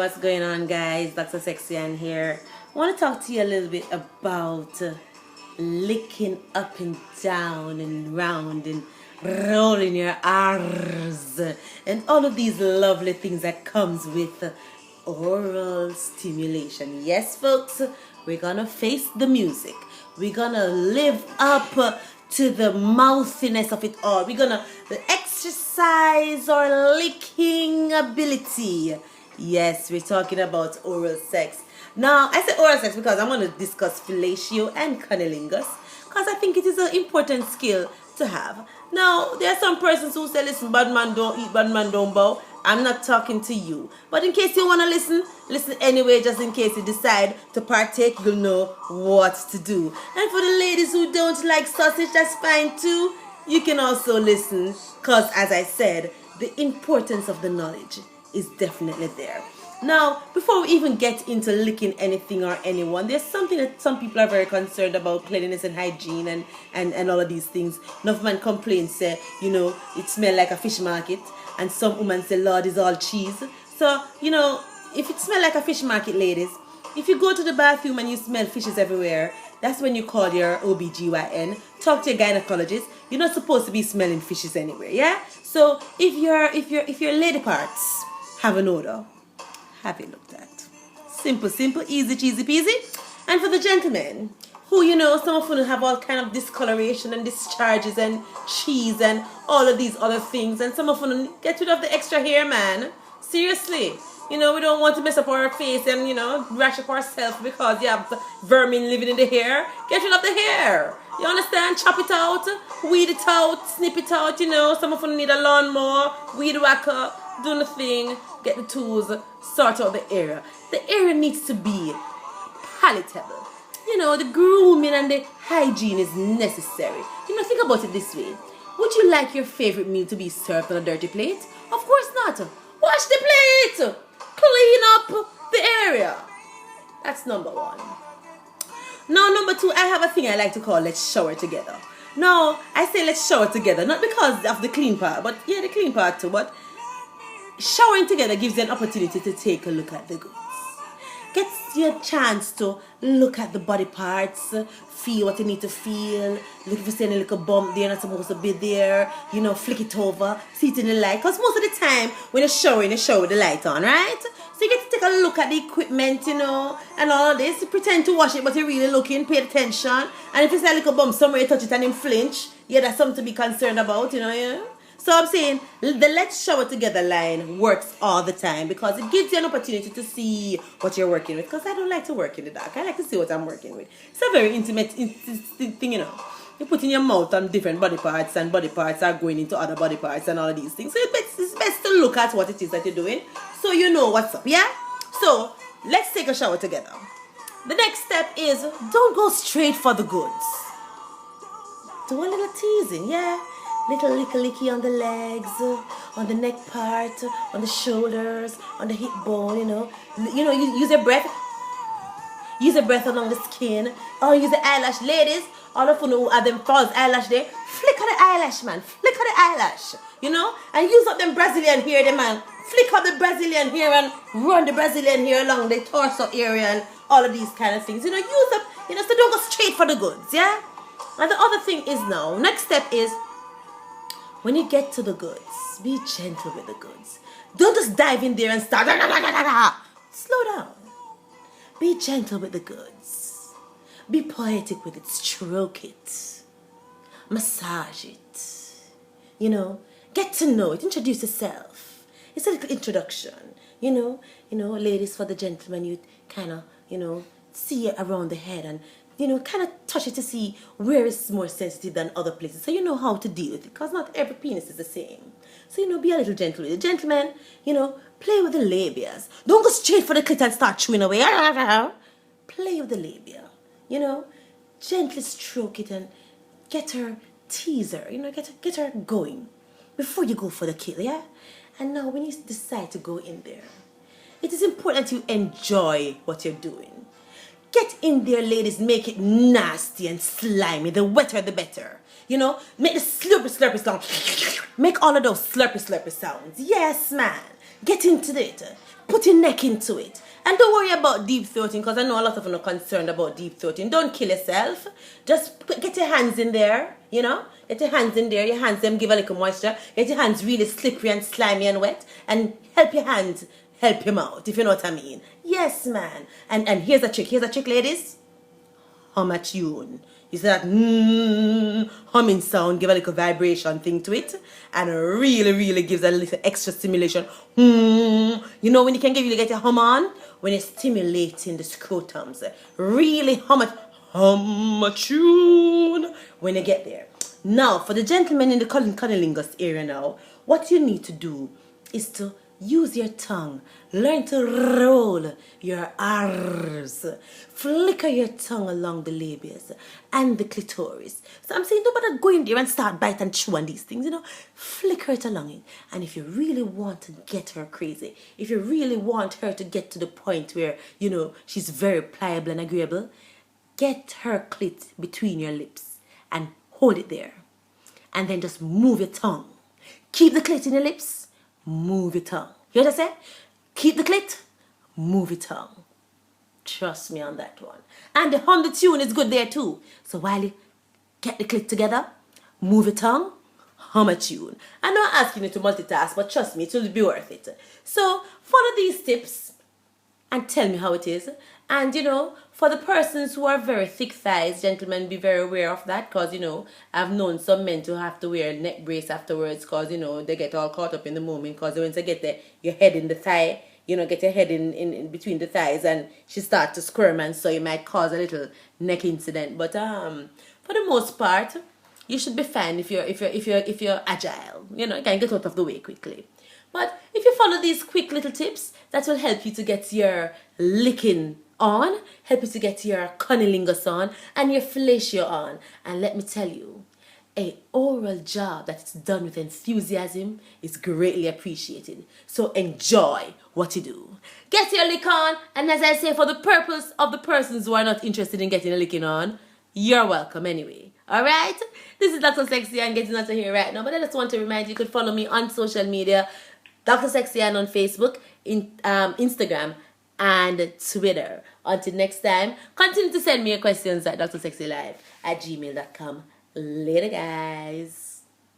what's going on, guys? Dr. Sexy Ann here. I want to talk to you a little bit about licking up and down and round and rolling your R's and all of these lovely things that comes with oral stimulation. Yes, folks, we're gonna face the music. We're gonna live up to the mouthiness of it all. We're gonna exercise our licking ability. Yes, we're talking about oral sex. Now, I say oral sex because I'm going to discuss fellatio and cunnilingus because I think it is an important skill to have. Now, there are some persons who say, listen, bad man don't eat, bad man don't bow. I'm not talking to you. But in case you want to listen anyway, just in case you decide to partake, you'll know what to do. And for the ladies who don't like sausage, that's fine too. You can also listen because, as I said, the importance of the knowledge is definitely there. Now, before we even get into licking anything or anyone, there's something that some people are very concerned about, cleanliness and hygiene and all of these things. Enough man complain, say, it smell like a fish market. And some women say, Lord, is all cheese. So, if it smell like a fish market, ladies, if you go to the bathroom and you smell fishes everywhere, that's when you call your OBGYN, talk to your gynecologist. You're not supposed to be smelling fishes anywhere, yeah? So if your lady parts have an odor, have it looked at. Simple, easy, cheesy peasy. And for the gentlemen, who, some of them have all kind of discoloration and discharges and cheese and all of these other things. And some of them get rid of the extra hair, man. Seriously. We don't want to mess up our face and, rash up ourselves because you have vermin living in the hair. Get rid of the hair. You understand? Chop it out, weed it out, snip it out, Some of them need a lawnmower, weed whacker, do the thing, get the tools, sort out the area. The area needs to be palatable. The grooming and the hygiene is necessary. Think about it this way. Would you like your favorite meal to be served on a dirty plate? Of course not. Wash the plate. Clean up the area. That's number one. Now, number two, I have a thing I like to call let's shower together. Now, I say let's shower together, not because of the clean part, but yeah, the clean part too, but showering together gives you an opportunity to take a look at the goods. Gets you a chance to look at the body parts, feel what you need to feel, look if you see any little bump there not supposed to be there, flick it over, see it in the light. Because most of the time when you're showering, you shower with the light on, right? So you get to take a look at the equipment, and all of this. You pretend to wash it, but you're really looking, pay attention. And if it's a little bump somewhere, you touch it and then flinch. Yeah, that's something to be concerned about, yeah. So I'm saying the let's shower together line works all the time because it gives you an opportunity to see what you're working with. Because I don't like to work in the dark. I like to see what I'm working with. It's a very intimate thing, You put in your mouth on different body parts and body parts are going into other body parts and all of these things. So it's best to look at what it is that you're doing so you know what's up, yeah? So let's take a shower together. The next step is don't go straight for the goods. Do a little teasing, yeah? Little licky on the legs, on the neck part, on the shoulders, on the hip bone, You use your breath. Use your breath along the skin. Or use the eyelash. Ladies, all of you who have them false eyelash there, flick on the eyelash, man. Flick on the eyelash. And use up them Brazilian hair, there, man. Flick up the Brazilian hair and run the Brazilian hair along the torso area and all of these kind of things. Use up, so don't go straight for the goods, yeah? And the other thing is now, next step is, when you get to the goods, be gentle with the goods. Don't just dive in there and start. Slow down. Be gentle with the goods. Be poetic with it. Stroke it. Massage it. Get to know it. Introduce yourself. It's a little introduction. Ladies, for the gentlemen, you kind of, see it around the head and kind of touch it to see where it's more sensitive than other places. So you know how to deal with it. Because not every penis is the same. So, be a little gentle with it. Gentlemen, play with the labias. Don't go straight for the clit and start chewing away. Play with the labia. Gently stroke it and get her teaser. Get her going. Before you go for the kill, yeah? And now when you decide to go in there, it is important you enjoy what you're doing. Get in there, ladies. Make it nasty and slimy. The wetter, the better. Make the slurpy sound. Make all of those slurpy sounds. Yes, man. Get into it. Put your neck into it. And don't worry about deep throating, because I know a lot of them are concerned about deep throating. Don't kill yourself. Just get your hands in there, you know. Get your hands in there. Your hands, them give a little moisture. Get your hands really slippery and slimy and wet. And help your hands help him out, if you know what I mean. Yes, man. And here's a trick. Here's a trick, ladies. Hum a tune. You see that humming sound, give a little vibration thing to it, and really gives a little extra stimulation. You know when you can get your hum on? When you're stimulating the scrotums. Really hum a tune when you get there. Now, for the gentlemen in the cunnilingus area now, what you need to do is to use your tongue. Learn to roll your R's. Flicker your tongue along the labias and the clitoris. So I'm saying, don't bother go in there and start bite and chew on these things, you know. Flicker it along it. And if you really want to get her crazy, if you really want her to get to the point where, you know, she's very pliable and agreeable, get her clit between your lips and hold it there. And then just move your tongue. Keep the clit in your lips. Move your tongue. You hear what I say? Keep the clit, move your tongue. Trust me on that one. And the hum the tune is good there too. So while you get the clit together, move your tongue, hum a tune. I'm not asking you to multitask, but trust me, it will be worth it. So follow these tips and tell me how it is. And you know, for the persons who are very thick thighs, gentlemen, be very aware of that, because you know, I've known some men to have to wear a neck brace afterwards, because you know, they get all caught up in the moment, because once they get your head in the thigh, you know, get your head in between the thighs, and she starts to squirm, and so you might cause a little neck incident. But for the most part, you should be fine if you're agile. You know, you can get out of the way quickly. But if you follow these quick little tips, that will help you to get your licking on, help you to get your cunnilingus on, and your fellatio on. And let me tell you, a oral job that's done with enthusiasm is greatly appreciated. So enjoy what you do. Get your lick on, and as I say, for the purpose of the persons who are not interested in getting a licking on, you're welcome anyway. Alright? This is Dr. Sexy and getting out of here right now. But I just want to remind you, you could follow me on social media, Dr. Sexy and on Facebook, Instagram, and Twitter. Until next time, continue to send me your questions at drsexylive@gmail.com. Later, guys.